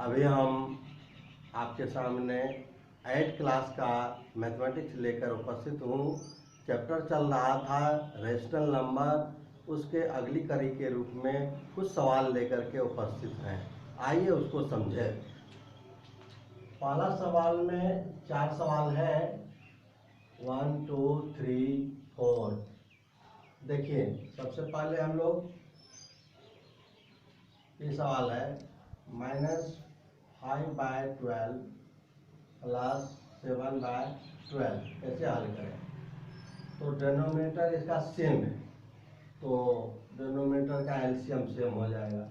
अभी हम आपके सामने 8 क्लास का मैथमेटिक्स लेकर उपस्थित हूँ। चैप्टर चल रहा था रेशनल नंबर, उसके अगली कड़ी के रूप में कुछ सवाल लेकर के उपस्थित हैं। आइए उसको समझें। पहला सवाल में 4 सवाल है, 1 2 3 4। देखिए सबसे पहले हम लोग ये सवाल है -5/12 प्लस 7/12 कैसे हल करें। तो डिनोमिनेटर इसका सेम है, तो डिनोमिनेटर का एलसीएम सेम हो जाएगा।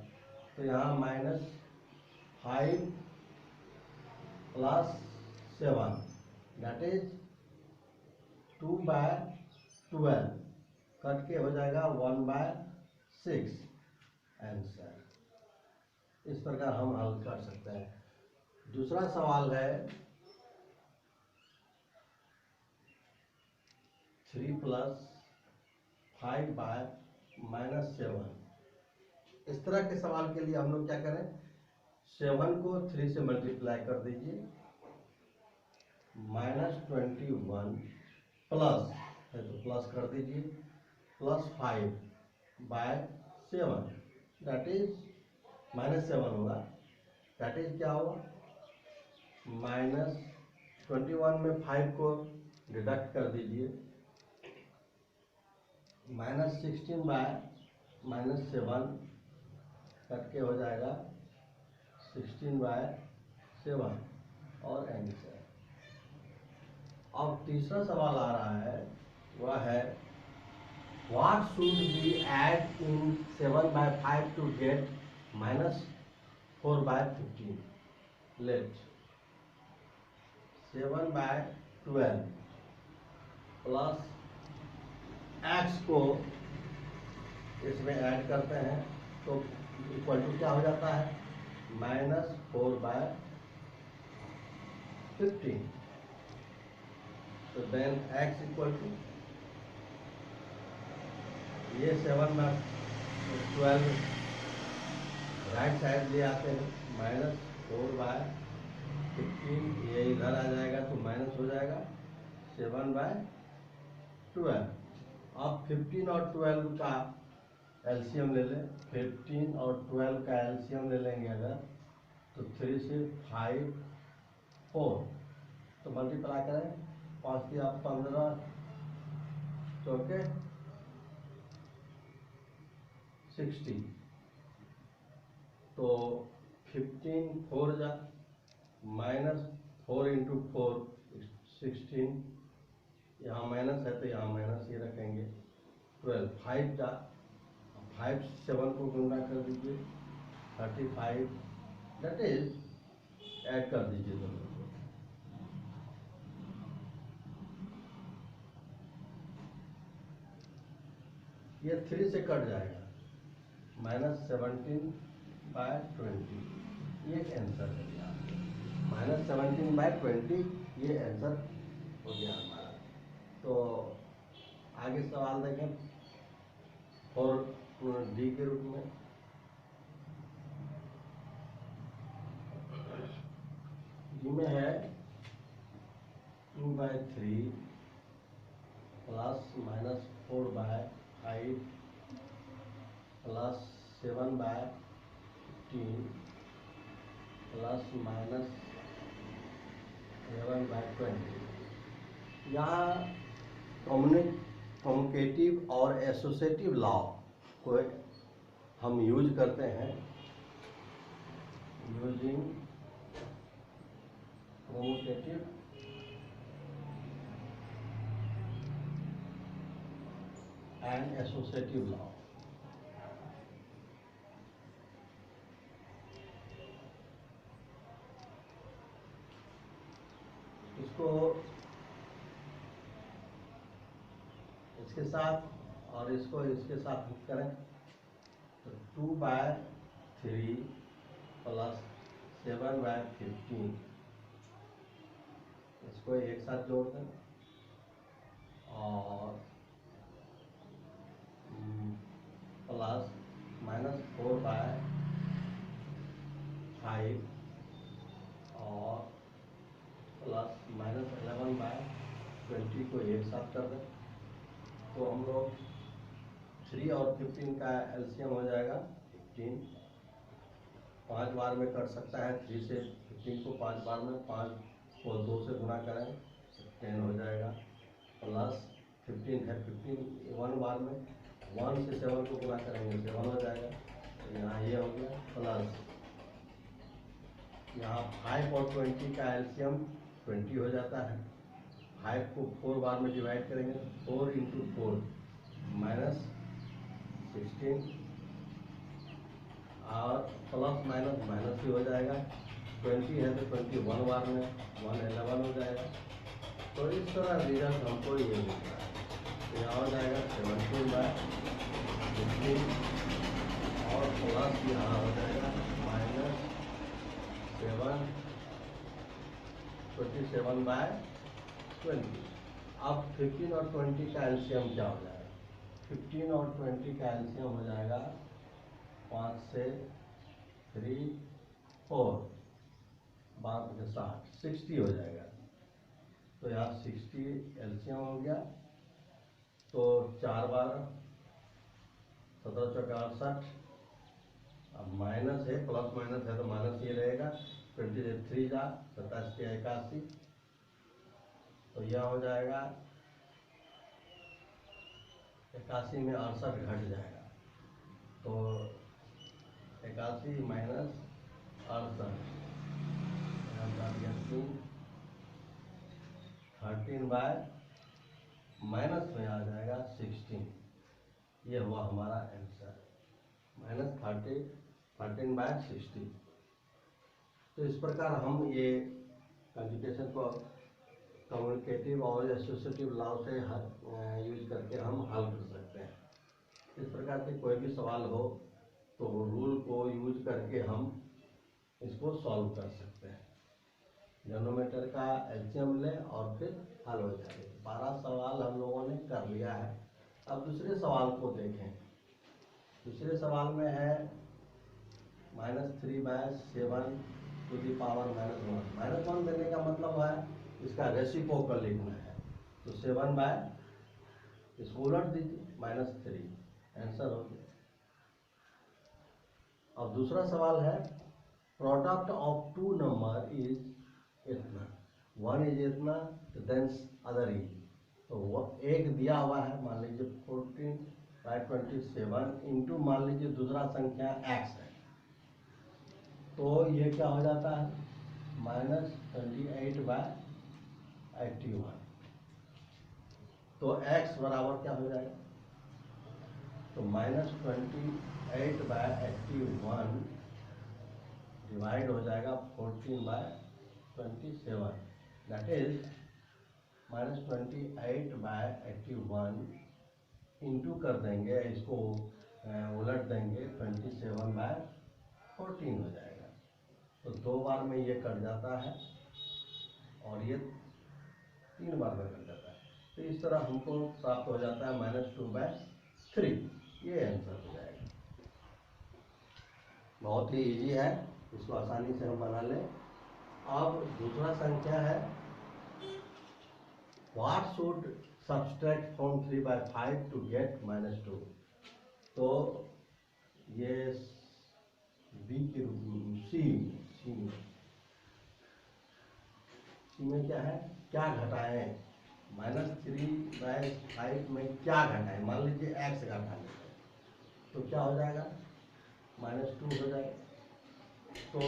तो यहाँ -5 प्लस 7 दैट इज 2/12 कट के हो जाएगा 1/6 आंसर। इस प्रकार हम हल कर सकते हैं। दूसरा सवाल है 3 + 5/-7। इस तरह के सवाल के लिए हम लोग क्या करें, 7 को 3 से मल्टीप्लाई कर दीजिए, -21 प्लस है तो प्लस कर दीजिए, प्लस 5/7 दैट इज -7 होगा। दैट इज क्या होगा, -21 में 5 को डिडक्ट कर दीजिए, -16/-7 कट के हो जाएगा 16/7 और आंसर। अब तीसरा सवाल आ रहा है, वह है what should be add in 7/5 to get -4/15। Let 7/12 plus x को इसमें ऐड करते हैं तो इक्वल टू क्या हो जाता है, -4/15। तो देन x इक्वल टू ये 7/12 राइट साइड ले आते हैं, -4/15 ये इधर आ जाएगा तो माइनस हो जाएगा 7/12। अब 15 और 12 का एलसीएम ले लें, 15 और 12 का एलसीएम ले लेंगे अगर, तो 3 से 5 4 तो मल्टीप्लाई करें, 5 दिया 15 चौके 60। तो 15 4 जा -4 × 4 16, यहाँ माइनस है तो यहाँ माइनस ही रखेंगे। 12 5 जा 5 7 को गुणा कर दीजिए 35 दैट इज ऐड कर दीजिए दोनों को। ये 3 से कट जाएगा, -17/20 ये आंसर है। -17/20 ये आंसर हो गया हमारा। तो आगे सवाल देखें 4D के रूप में। में है 2/3 प्लस -4/5 प्लस 7/15 प्लस -11/20। यहाँ कम्युनिकेटिव और एसोसिएटिव लॉ को हम यूज करते हैं, using communicative and associative law. इसको इसके साथ और इसको इसके साथ करें तो 2/3 प्लस 7/15 इसको एक साथ जोड़ दें और प्लस -4/5 प्लस -11/20 को एक साथ कर दें तो हम लोग 3 और 15 का एलसीएम हो जाएगा 15। 5 बार में कट सकता है, 3 से 15 को 5 बार में, 5 को 2 से गुना करें 10 हो जाएगा, प्लस 15 है, 15 1 बार में, 1 से 7 को गुना करेंगे 7 हो जाएगा। तो यहाँ ये हो गया, प्लस यहाँ 5 और 20 का एलसीएम 20 हो जाता है। 5 को 4 बार में डिवाइड करेंगे, 4 × 4 -16 और प्लस माइनस माइनस ही हो जाएगा। 20 है तो 21 बार में 111 हो जाएगा। तो इस तरह रिजल्ट हमको ये मिलता है। तो यहाँ हो जाएगा 17/15 और प्लस यहाँ हो जाएगा -27/20। अब 15 और 20 का एलसीएम क्या हो जाएगा? 15 और 20 का एलसीएम हो जाएगा 5 से 3 4 बात के साथ 60 हो जाएगा। तो यहाँ 60 एलसीएम हो गया। तो 4 बार 17 चौका 68, अब माइनस है, प्लस माइनस है तो माइनस ये रहेगा। 20 से 3 जा 27 के 81, तो यह हो जाएगा 81 में 68 घट जाएगा। तो 81 माइनस 68 13 बाय माइनस में आ जाएगा 16। ये हुआ हमारा आंसर, -13/60। तो इस प्रकार हम ये कंजुगेशन को कम्युनिकेटिव और एसोसिएटिव लॉ से यूज करके हम हल कर सकते हैं। इस प्रकार के कोई भी सवाल हो तो रूल को यूज करके हम इसको सॉल्व कर सकते हैं। डिनोमिनेटर का एलसीएम लें और फिर हल हो जाएगा। 12 सवाल हम लोगों ने कर लिया है। अब दूसरे सवाल को देखें। दूसरे सवाल में है -3/7 टू द पावर -1। -1 देने का मतलब है इसका रेसिप्रोकल लिखना है। तो 7 बाय, इसको उलट दीजिए, -3, आंसर हो गया। अब दूसरा सवाल है प्रोडक्ट ऑफ 2 नंबर इज इतना, 1 इज इतना, तो देन अदर इज। तो वो एक दिया हुआ है, मान लीजिए 14/27 इंटू मान लीजिए दूसरा संख्या x है। तो ये क्या हो जाता है -28/81। तो x बराबर क्या हो जाएगा? तो -28/81 डिवाइड हो जाएगा 14/27, दैट इज -28/81 इंटू कर देंगे, इसको उलट देंगे 27/14 हो जाएगा। तो 2 बार में ये कट जाता है और ये 3 बार में कट जाता है। तो इस तरह हमको प्राप्त हो जाता है -2/3। ये आंसर हो जाएगा। बहुत ही इजी है, इसको आसानी से हम बना लें। अब दूसरा संख्या है what should subtract from 3/5 to get -2। तो ये बी के रूप में सी में क्या है, क्या घटाएं? -3/5 में क्या घटाएं? मान लीजिए x घटा लेते हैं तो क्या हो जाएगा, -2 हो जाएगा। तो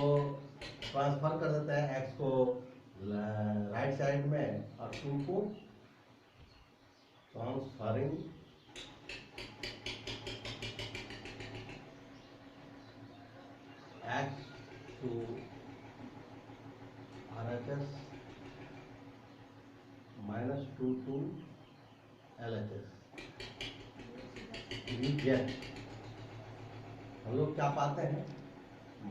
ट्रांसफर कर देते हैं x को राइट साइड में और 2 को transferring x to RHS -2 to LHS। हम लोग क्या पाते हैं,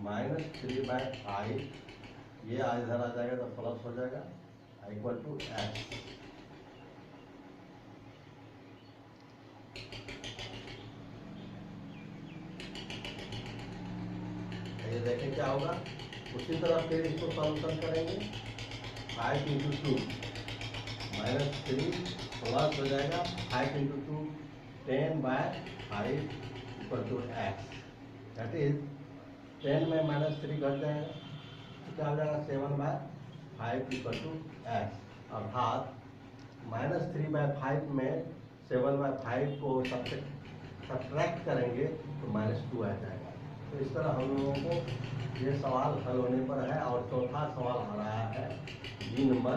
-3/5, ये इधर आ जाएगा तो प्लस हो जाएगा, इक्वल टू x। ये देखें क्या होगा। उसी तरह फिर इसको सॉल्यूशन करेंगे 5 इंटू 2 माइनस 3 प्लस हो जाएगा 5 into 2 10/5 equal to x. That is 10 में -3 घट जाएगा तो क्या हो जाएगा 7/5 इक्वल टू एक्स। अर्थात -3/5 में 7/5 को सब्ट्रैक्ट करेंगे तो -2 आ जाएगा। तो इस तरह हम लोगों को ये सवाल हल होने पर है। और चौथा सवाल आ रहा है बी नंबर।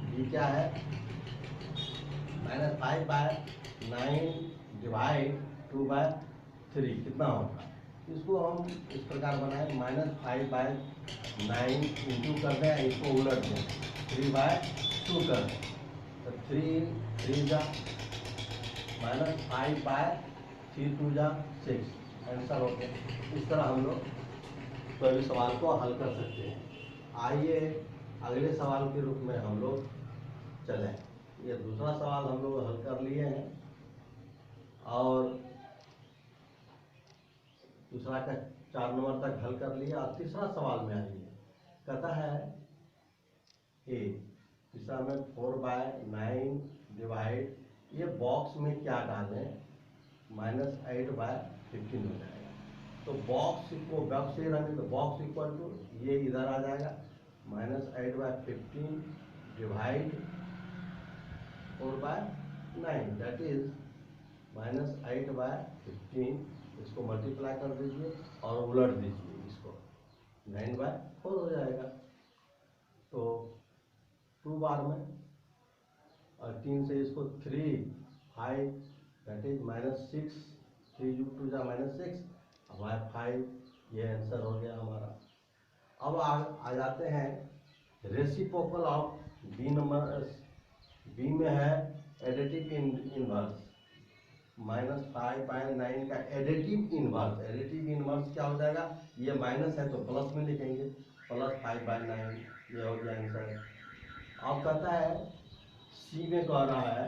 बी क्या है? -5/9 डिवाइड 2/3 कितना होगा? इसको हम इस प्रकार बनाए -5/9 इंटू कर दें, इसको उलट दें 3/2 कर दें तो 3 जा -5/3 2 जा 6 आंसर हो गया। इस तरह हम लोग कोई भी सवाल को हल कर सकते हैं। आइए अगले सवाल के रूप में हम लोग चलें। ये दूसरा सवाल हम लोग हल कर लिए हैं और दूसरा का 4 नंबर तक हल कर लिया। और तीसरा सवाल में आइए, कहता है ए तीसरा में 4/9 डिवाइड, ये बॉक्स में क्या डालें -8/15 हो जाएगा। तो बॉक्स को बॉक्स से रहने तो बॉक्स इक्वल टू ये इधर आ जाएगा -8/15 डिवाइड 4/9 दैट इज -8/15। इसको मल्टीप्लाई कर दीजिए और उलट दीजिए, इसको 9/4 हो जाएगा। तो 2 बार में और 3 से इसको 3 5 दैट इज -6 3 2 जा -6 5। ये आंसर हो गया हमारा। अब आ जाते हैं reciprocal of B number. B में है एडिटिव इनवर्स -5/9 का एडिटिव इनवर्स। एडिटिव इनवर्स क्या हो जाएगा? ये माइनस है तो प्लस में लिखेंगे +5/9। ये हो गया आंसर। अब कहता है सी में कह रहा है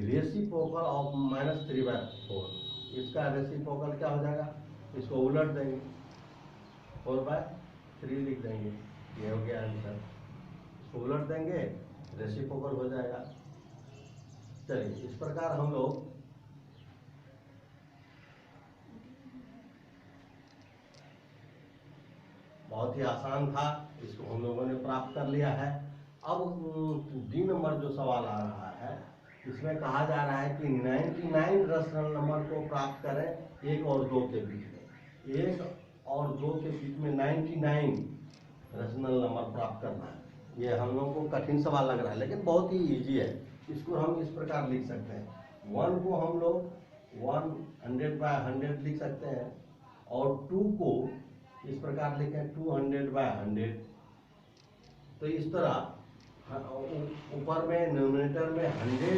रेसिप्रोकल ऑफ -3/4। इसका रेसिप्रोकल क्या हो जाएगा? इसको उलट देंगे 4/3 लिख देंगे। ये हो गया आंसर। इसको उलट देंगे रेसिप्रोकल हो जाएगा। चलिए इस प्रकार हम लोग बहुत ही आसान था, इसको हम लोगों ने प्राप्त कर लिया है। अब डी नंबर जो सवाल आ रहा है इसमें कहा जा रहा है कि 99 रेशनल नंबर को प्राप्त करें 1 और 2 के बीच में। 1 और 2 के बीच में 99 रेशनल नंबर प्राप्त करना है। ये हम लोगों को कठिन सवाल लग रहा है लेकिन बहुत ही इजी है। इसको हम इस प्रकार लिख सकते हैं 1 को हम लोग 100/100 लिख सकते हैं और 2 को इस प्रकार लिखें 200/100। तो इस तरह ऊपर में न्यूमरेटर में 100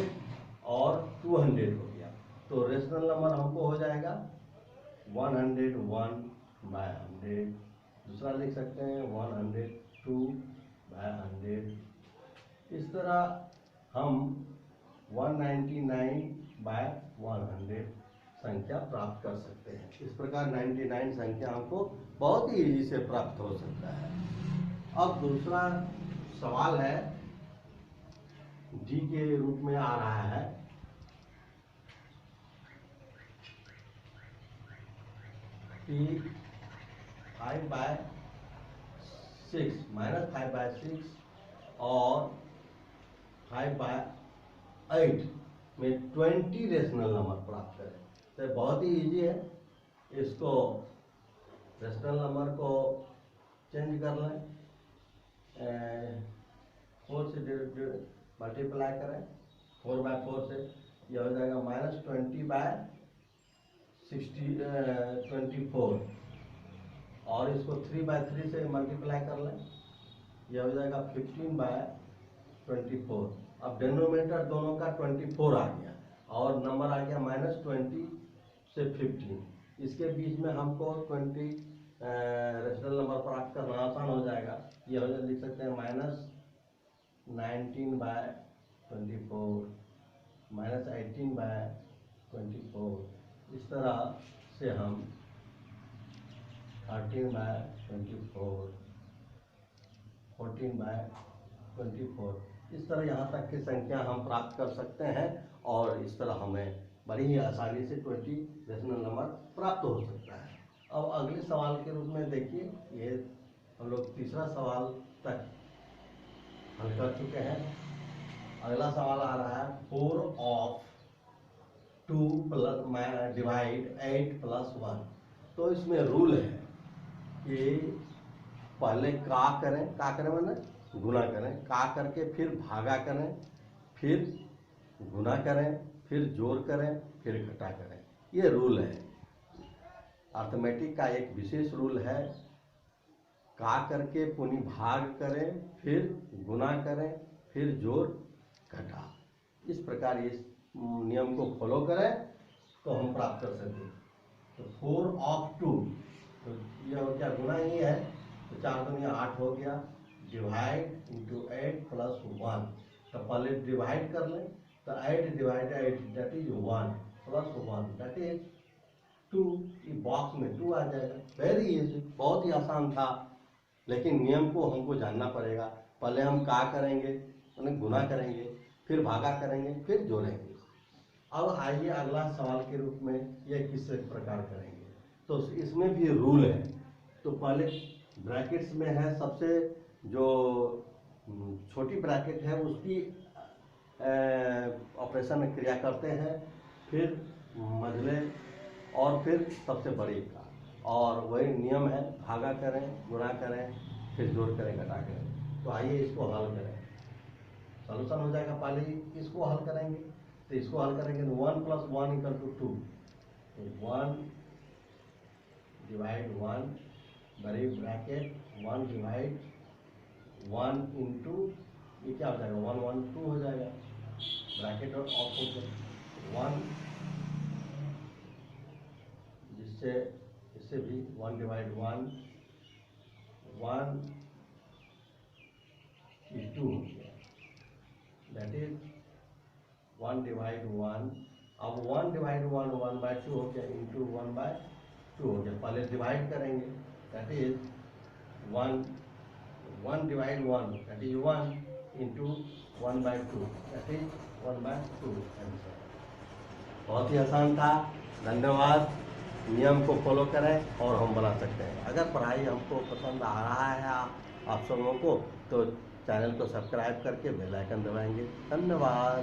और 200 हो गया। तो रेशनल नंबर हमको हो जाएगा 101/100। दूसरा लिख सकते हैं 102/100। इस तरह हम 199/100 संख्या प्राप्त कर सकते हैं। इस प्रकार 99 संख्या हमको बहुत ही इजी से प्राप्त हो सकता है। अब दूसरा सवाल है डी के रूप में आ रहा है कि 5/6 -5/6 और 5/8 में 20 रेशनल नंबर प्राप्त करें। तो बहुत ही इजी है। इसको रेशनल नंबर को चेंज कर लें, 4 से मल्टीप्लाई करें 4/4 से। यह हो जाएगा -20/24 और इसको 3/3 से मल्टीप्लाई कर लें। यह हो जाएगा 15/24। अब डेनोमिनेटर दोनों का 24 आ गया और नंबर आ गया -20 से 15। इसके बीच में हमको 20 रेशनल नंबर प्राप्त करना आसान हो जाएगा। यह हो जाए लिख सकते हैं -19/24 -18/24। इस तरह से हम 13/24 14 14/24। इस तरह यहाँ तक की संख्या हम प्राप्त कर सकते हैं और इस तरह हमें बड़ी ही आसानी से 20 रेशनल नंबर प्राप्त हो सकता है। अब अगले सवाल के रूप में देखिए, ये हम लोग तीसरा सवाल तक हल कर चुके हैं। अगला सवाल आ रहा है 4 of 2 डिवाइड 8 + 1। तो इसमें रूल है कि पहले का करें मैंने गुना करें, का करके फिर भागा करें, फिर गुना करें, फिर जोड़ करें, फिर घटा करें। ये रूल है, अर्थमेटिक का एक विशेष रूल है। का करके पुनः भाग करें, फिर गुना करें, फिर जोड़ घटा। इस प्रकार इस नियम को फॉलो करें तो हम प्राप्त कर सकें। तो 4 of 2, तो यह हो गया गुना ही है, तो 4 दूनी 8 हो गया, डिवाइड इंटू 8 + 1। तो पहले डिवाइड कर लें, तो 8 divide 8 that is 1 + 1 that is 2। Box में 2 आ जाएगा। वेरी इजी, बहुत ही आसान था, लेकिन नियम को हमको जानना पड़ेगा। पहले हम का करेंगे, उन्हें गुना करेंगे, फिर भागा करेंगे, फिर जोड़ेंगे। अब आइए अगला सवाल के रूप में ये किस प्रकार करेंगे। तो इसमें भी रूल है। तो पहले ब्रैकेट्स में है, सबसे जो छोटी ब्रैकेट है उसकी ऑपरेशन क्रिया करते हैं, फिर मझले और फिर सबसे बड़ी का, और वही नियम है, भागा करें, गुणा करें, फिर जोड़ करें, घटा करें। तो आइए इसको हल करें। सॉल्यूशन हो जाएगा। पहले इसको हल करेंगे, तो इसको हल करेंगे तो 1 + 1 = 2। तो 1 डिवाइड 1 बड़ी ब्रैकेट 1 डिवाइड 1 इंटू ये क्या हो जाएगा, 1 1 2 हो जाएगा, ब्रैकेट और ऑफ हो गया 1, जिससे इससे भी 1 डिवाइड 1 1 2 हो गया, दैट इज 1 डिवाइड 1। अब 1 डिवाइड 1 1/2 हो गया, इंटू 1/2 हो गया। पहले डिवाइड करेंगे, that is 1 divide 1 that is 1 into 1/2 that is 1/2 answer. बहुत ही आसान था। धन्यवाद। नियम को फॉलो करें और हम बना सकते हैं। अगर पढ़ाई हमको पसंद आ रहा है आप सब लोगों को, तो चैनल को सब्सक्राइब करके बेल आइकन दबाएंगे। धन्यवाद।